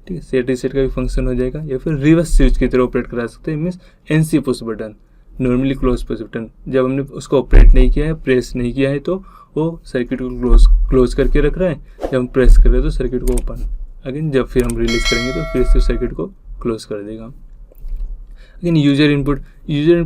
ठीक है, सेट रिसेट का भी फंक्शन हो जाएगा, या फिर रिवर्स स्विच की तरह ऑपरेट करा सकते हैं, means NC push button, normally close push button. जब हमने उसको ऑपरेट नहीं किया है, प्रेस नहीं किया है, तो वो सर्किट को क्लोज करके रख रहा है, जब हम प्रेस कर रहे हैं तो सर्किट को ओपन, अगेन जब फिर हम रिलीज करेंगे तो फिर से सर्किट को क्लोज कर देगा। लेकिन यूजर इनपुट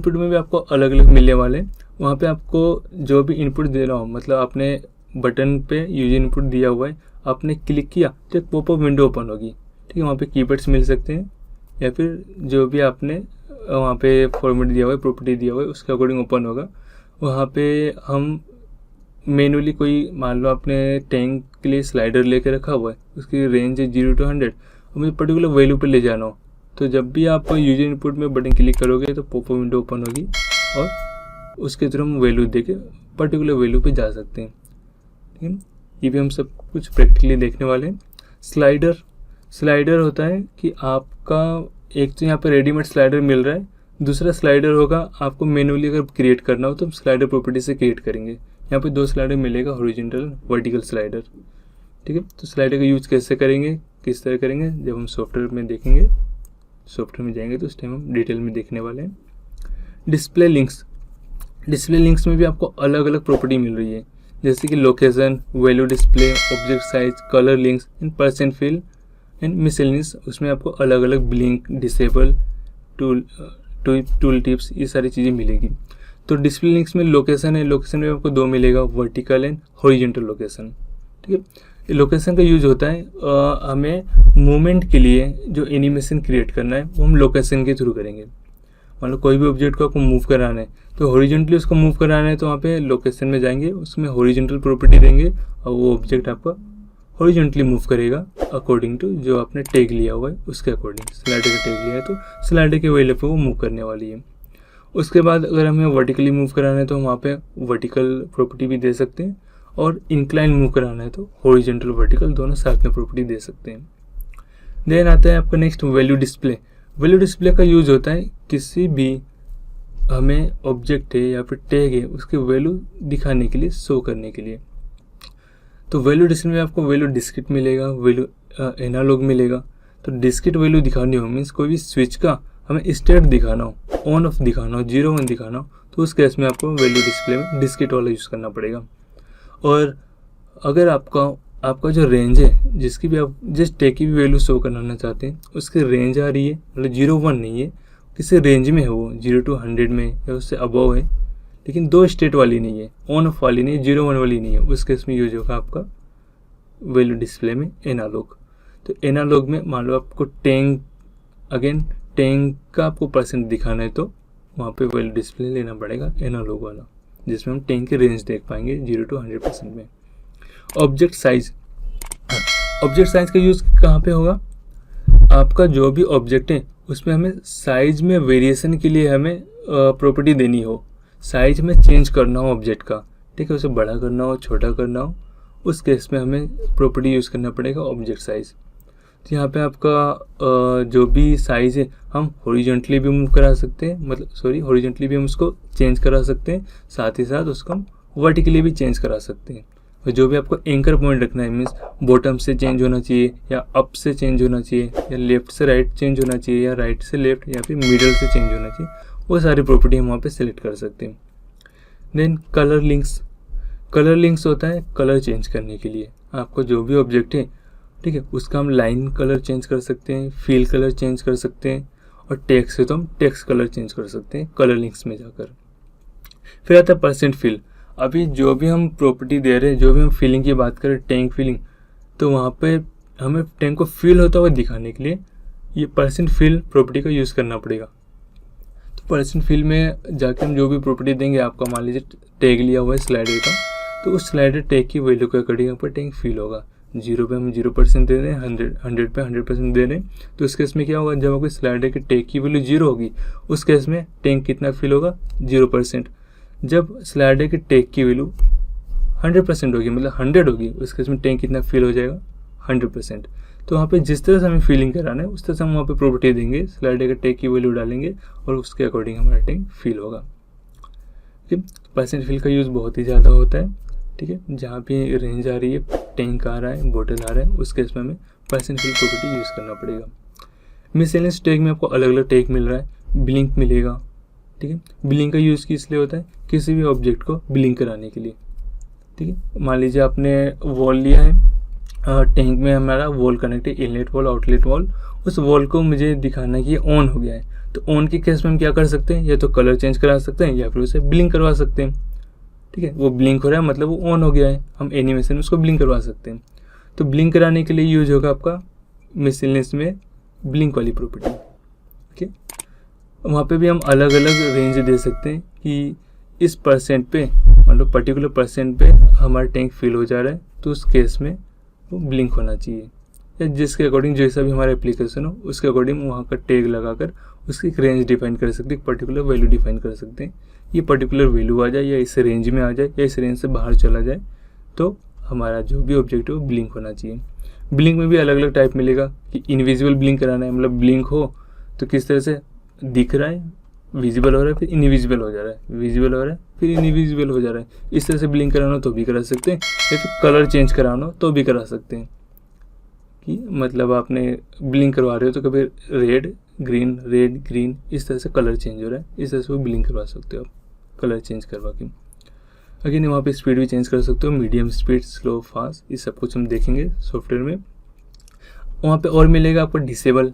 में भी आपको अलग अलग मिलने वाले हैं। वहाँ पे आपको जो भी इनपुट दे रहा हो, मतलब आपने बटन पे यूजर इनपुट दिया हुआ है, आपने क्लिक किया तो एक पॉपअप विंडो ओपन होगी। ठीक है, वहाँ पे कीपैड्स मिल सकते हैं या फिर जो भी आपने वहाँ पे फॉर्मेट दिया हुआ है, प्रॉपर्टी दिया हुआ है, उसके अकॉर्डिंग ओपन होगा। वहाँ पे हम मैनुअली कोई, मान लो आपने टैंक के लिए स्लाइडर लेके रखा हुआ है, उसकी रेंज है 0 to 100, और मुझे पर्टिकुलर वैल्यू पे ले जाना हो, तो जब भी आप यूजर इनपुट में बटन क्लिक करोगे तो पॉपअप विंडो ओपन होगी और उसके थ्रू हम वैल्यू देके पर्टिकुलर वैल्यू पे जा सकते हैं। ठीक है, ये भी हम सब कुछ प्रैक्टिकली देखने वाले हैं। स्लाइडर होता है कि आपका एक तो यहाँ पे रेडीमेड स्लाइडर मिल रहा है, दूसरा स्लाइडर होगा आपको मैनुअली अगर क्रिएट करना हो तो हम स्लाइडर प्रॉपर्टी से क्रिएट करेंगे। यहाँ पे 2 स्लाइडर मिलेगा, हॉरिजॉन्टल वर्टिकल स्लाइडर। ठीक है, तो स्लाइडर का यूज कैसे करेंगे, किस तरह करेंगे, जब हम सॉफ्टवेयर में देखेंगे, सॉफ्टवेयर में जाएंगे तो उस टाइम हम डिटेल में देखने वाले हैं। डिस्प्ले लिंक्स में भी आपको अलग अलग प्रॉपर्टी मिल रही है, जैसे कि location, value display, object size, colour links and percent fill and miscellaneous. उसमें आपको अलग अलग ब्लिंक, डिसेबल, टूल टिप्स, ये सारी चीज़ें मिलेगी। तो डिस्प्ले लिंक्स में लोकेशन है, लोकेशन में आपको 2 मिलेगा, वर्टिकल एंड हॉरिजॉन्टल लोकेशन। ठीक है, लोकेशन का यूज होता है हमें मूवमेंट के लिए जो एनिमेशन क्रिएट करना है वो हम लोकेशन के थ्रू करेंगे। मतलब कोई भी ऑब्जेक्ट को आपको मूव कराना है तो हॉरिजॉन्टली उसको मूव कराना है तो वहाँ पे लोकेशन में जाएंगे, उसमें हॉरिजॉन्टल प्रॉपर्टी देंगे और वो ऑब्जेक्ट आपका हॉरिजॉन्टली मूव करेगा अकॉर्डिंग टू जो आपने टैग लिया हुआ है उसके अकॉर्डिंग। स्लाइडर का टैग लिया है तो स्लाइडर के वैल्यू पे वो मूव करने वाली है। उसके बाद अगर हमें वर्टिकली मूव कराना है तो हम वहाँ पे वर्टिकल प्रॉपर्टी भी दे सकते हैं, और इंक्लाइन मूव कराना है तो हॉरिजॉन्टल वर्टिकल दोनों साथ में प्रॉपर्टी दे सकते हैं। देन आता है आपका next value display. Value display का यूज होता है किसी भी हमें ऑब्जेक्ट है या फिर टैग है उसकी वैल्यू दिखाने के लिए, शो करने के लिए। तो वैल्यू डिस्प्ले में आपको वैल्यू डिस्क्रीट मिलेगा, वैल्यू एनालॉग मिलेगा। तो डिस्क्रीट वैल्यू दिखानी हो मीन्स कोई भी स्विच का हमें स्टेट दिखाना हो, ऑन ऑफ दिखाना हो, 0 1 दिखाना हो, तो उस केस में आपको वैल्यू डिस्प्ले में डिस्क्रीट वाला यूज़ करना पड़ेगा। और अगर आपका जो रेंज है, जिसकी भी आप जिस टैग की भी वैल्यू शो कराना चाहते हैं उसकी रेंज आ रही है, मतलब 0 1 नहीं है, किसी रेंज में है वो 0 to 100 में या उससे अबव है, लेकिन 2 स्टेट वाली नहीं है, ऑन ऑफ वाली नहीं है, 0 1 वाली नहीं है, उस केस में यूज होगा आपका वैल्यू डिस्प्ले में एनालॉग। तो एनालॉग में मान लो आपको टैंक का आपको परसेंट दिखाना है तो वहाँ पे वैल्यू डिस्प्ले लेना पड़ेगा एनालॉग वाला, जिसमें हम टैंक की रेंज देख पाएंगे 0 to 100% में। ऑब्जेक्ट साइज का यूज़ कहाँ पे होगा, आपका जो भी ऑब्जेक्ट है उसमें हमें साइज में वेरिएशन के लिए हमें प्रॉपर्टी देनी हो, साइज में चेंज करना हो ऑब्जेक्ट का, ठीक है, उसे बड़ा करना हो, छोटा करना हो, उस केस में हमें प्रॉपर्टी यूज़ करना पड़ेगा ऑब्जेक्ट साइज। तो यहाँ पे आपका जो भी साइज़ है हम हॉरिजॉन्टली भी मूव करा सकते हैं, हॉरिजॉन्टली भी हम उसको चेंज करा सकते हैं, साथ ही साथ उसको हम वर्टिकली भी चेंज करा सकते हैं। और जो भी आपको एंकर पॉइंट रखना है मीन्स बॉटम से चेंज होना चाहिए या अप से चेंज होना चाहिए या लेफ्ट से राइट चेंज होना चाहिए या राइट से लेफ्ट या फिर मिडल से चेंज होना चाहिए, वो सारी प्रॉपर्टी हम वहाँ पे सिलेक्ट कर सकते हैं। देन कलर लिंक्स होता है कलर चेंज करने के लिए। आपको जो भी ऑब्जेक्ट है, ठीक है, उसका हम लाइन कलर चेंज कर सकते हैं, फील कलर चेंज कर सकते हैं, और टेक्स्ट है तो हम टेक्स्ट कलर चेंज कर सकते हैं कलर लिंक्स में जाकर। फिर आता है परसेंट फिल। अभी जो भी हम प्रॉपर्टी दे रहे हैं, जो भी हम फीलिंग की बात करें, टैंक फीलिंग, तो वहाँ पे हमें टैंक को फील होता हुआ दिखाने के लिए ये परसेंट फिल प्रॉपर्टी का यूज़ करना पड़ेगा। तो परसेंट फिल में जाके हम जो भी प्रॉपर्टी देंगे, आपका मान लीजिए टैग लिया हुआ है स्लाइडर का, तो उस स्लाइडर टैग की वैल्यू के अकॉर्डिंग यहाँ पर टैंक फील होगा। 0 पे हम 0% दे रहे हैं, 100 पे 100% दे रहे हैं, तो उस केस में क्या होगा, जब आपको स्लाइडर के टैग की वैल्यू 0 होगी उस केस में टैंक कितना फील होगा, 0%। जब स्लाइडर के टैग की वैल्यू 100% होगी, मतलब 100 होगी, उस केस में टैंक कितना फील हो जाएगा, 100%। तो वहाँ पे जिस तरह से हमें फीलिंग कराना है उस तरह से हम वहाँ पे प्रॉपर्टी देंगे, स्लाइडर के टैग की वैल्यू डालेंगे और उसके अकॉर्डिंग हमारा टैंक फील होगा। ठीक है, परसेंट फिल का यूज़ बहुत ही ज़्यादा होता है। ठीक है, जहाँ भी रेंज आ रही है, टैंक आ रहा है, बॉटल आ रहा है, उस केस में हमें परसेंट फिल प्रॉपर्टी यूज़ करना पड़ेगा। मिसलेनियस टैग में आपको अलग अलग टैग मिल रहा है, ब्लिंक मिलेगा। ठीक है, ब्लिंक का यूज़ किस लिए होता है, किसी भी ऑब्जेक्ट को ब्लिंक कराने के लिए। ठीक है, मान लीजिए आपने वॉल लिया है, टैंक में हमारा वॉल कनेक्ट है, इनलेट वॉल आउटलेट वॉल, उस वॉल को मुझे दिखाना है कि ये ऑन हो गया है। तो ऑन के केस में हम क्या कर सकते हैं, या तो कलर चेंज करा सकते हैं या फिर उसे ब्लिंक करवा सकते हैं। ठीक है, वो ब्लिंक हो रहा है मतलब वो ऑन हो गया है, हम एनिमेशन में उसको ब्लिंक करवा सकते हैं। तो ब्लिंक कराने के लिए यूज होगा आपका मिसलेनियस में ब्लिंक वाली प्रॉपर्टी। ओके, वहाँ पे भी हम अलग अलग रेंज दे सकते हैं कि इस परसेंट पे, मतलब पर्टिकुलर परसेंट पे हमारा टैंक फिल हो जा रहा है तो उस केस में वो ब्लिंक होना चाहिए, या जिसके अकॉर्डिंग जैसा भी हमारा एप्लीकेशन हो उसके अकॉर्डिंग वहाँ का टैग लगाकर उसकी एक रेंज डिफाइन कर सकते हैं, पर्टिकुलर वैल्यू डिफाइन कर सकते हैं। ये पर्टिकुलर वैल्यू आ जाए या इस रेंज में आ जाए या इस रेंज से बाहर चला जाए तो हमारा जो भी ऑब्जेक्ट है वो ब्लिंक होना चाहिए। ब्लिंक में भी अलग अलग टाइप मिलेगा कि इनविजिबल ब्लिंक कराना है, मतलब ब्लिंक हो तो किस तरह से दिख रहा है, विजिबल हो रहा है फिर इनविजिबल हो जा रहा है, विजिबल हो रहा है फिर इनविजिबल हो जा रहा है, इस तरह से ब्लिंक कराना तो भी करा सकते हैं, या फिर कलर चेंज कराना तो भी करा सकते हैं कि मतलब आपने ब्लिंक करवा रहे हो तो कभी रेड ग्रीन इस तरह से कलर चेंज हो रहा है, इस तरह से वो ब्लिंक करवा सकते हो आप कलर चेंज करवा के। अगेन वहाँ पे स्पीड भी चेंज कर सकते हो, मीडियम स्पीड, स्लो, फास्ट, ये सब कुछ हम देखेंगे सॉफ्टवेयर में। वहाँ पे और मिलेगा आपको डिसेबल,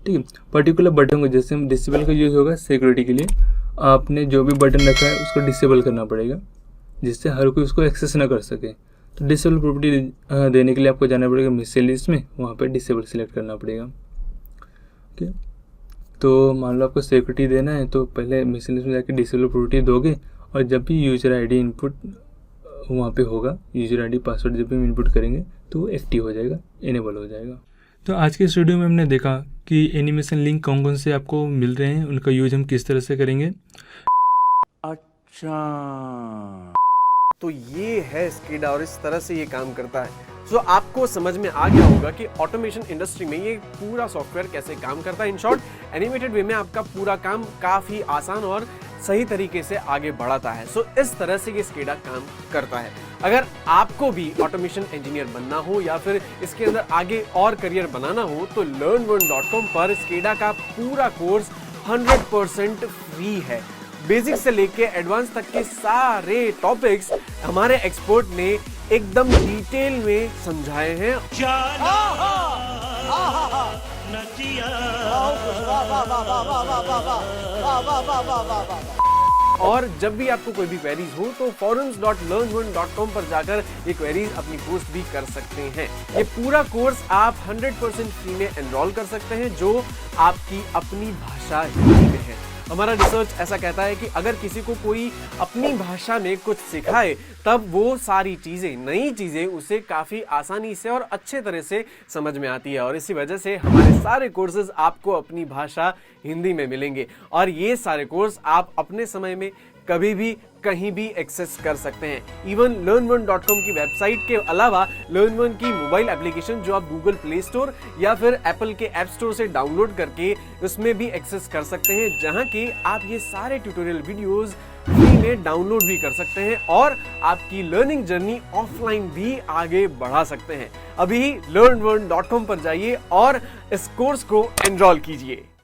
ठीक है, पर्टिकुलर बटन को, जैसे हम डिसेबल का यूज़ होगा सिक्योरिटी के लिए, आपने जो भी बटन रखा है उसको डिसेबल करना पड़ेगा जिससे हर कोई उसको एक्सेस ना कर सके। तो डिसेबल प्रॉपर्टी देने के लिए आपको जाना पड़ेगा मिससेलेनियस में, वहाँ पे डिसेबल सिलेक्ट करना पड़ेगा। ठीक है, तो मान लो आपको सिक्योरिटी देना है तो पहले मिससेलेनियस में जाके डिसेबल प्रॉपर्टी दोगे, और जब भी यूजर आईडी इनपुट वहाँ पे होगा, यूजर आईडी पासवर्ड जब भी हम इनपुट करेंगे तो वो एक्टिव हो जाएगा, इनेबल हो जाएगा। तो आज के इस वीडियो में हमने देखा कि एनिमेशन लिंक कौन कौन से आपको मिल रहे हैं, उनका यूज हम किस तरह से करेंगे। अच्छा, तो ये है स्केडा और इस तरह से ये काम करता है। सो आपको समझ में आ गया होगा कि ऑटोमेशन इंडस्ट्री में ये पूरा सॉफ्टवेयर कैसे काम करता है। इन शॉर्ट, एनिमेटेड वे में आपका पूरा काम काफी आसान और सही तरीके से आगे बढ़ाता है। सो इस तरह से ये स्केडा काम करता है। अगर आपको भी ऑटोमेशन इंजीनियर बनना हो या फिर इसके अंदर आगे और करियर बनाना हो तो learn1.com पर स्केडा का पूरा कोर्स 100% फ्री है। बेसिक से लेके एडवांस तक के सारे टॉपिक्स हमारे एक्सपर्ट ने एकदम डिटेल में समझाए हैं। और जब भी आपको कोई भी क्वेरीज हो तो forums.learn1.com पर जाकर ये क्वेरीज अपनी पोस्ट भी कर सकते हैं। ये पूरा कोर्स आप 100% फ्री में एनरोल कर सकते हैं जो आपकी अपनी भाषा हिंदी में है। हमारा रिसर्च ऐसा कहता है कि अगर किसी को कोई अपनी भाषा में कुछ सिखाए तब वो सारी चीजें, नई चीजें उसे काफी आसानी से और अच्छे तरह से समझ में आती है। और इसी वजह से हमारे सारे कोर्सेज आपको अपनी भाषा हिंदी में मिलेंगे और ये सारे कोर्स आप अपने समय में कभी भी कहीं भी एक्सेस कर सकते हैं। इवन learn1.com की वेबसाइट के अलावा learn1 की मोबाइल एप्लीकेशन जो आप गूगल प्ले स्टोर या फिर एप्पल के ऐप स्टोर से डाउनलोड करके उसमें भी एक्सेस कर सकते हैं, जहां के आप ये सारे ट्यूटोरियल वीडियोस फ्री में डाउनलोड भी कर सकते हैं और आपकी लर्निंग जर्नी ऑफलाइन भी आगे बढ़ा सकते हैं। अभी learn1.com पर जाइए और इस कोर्स को एनरोल कीजिए।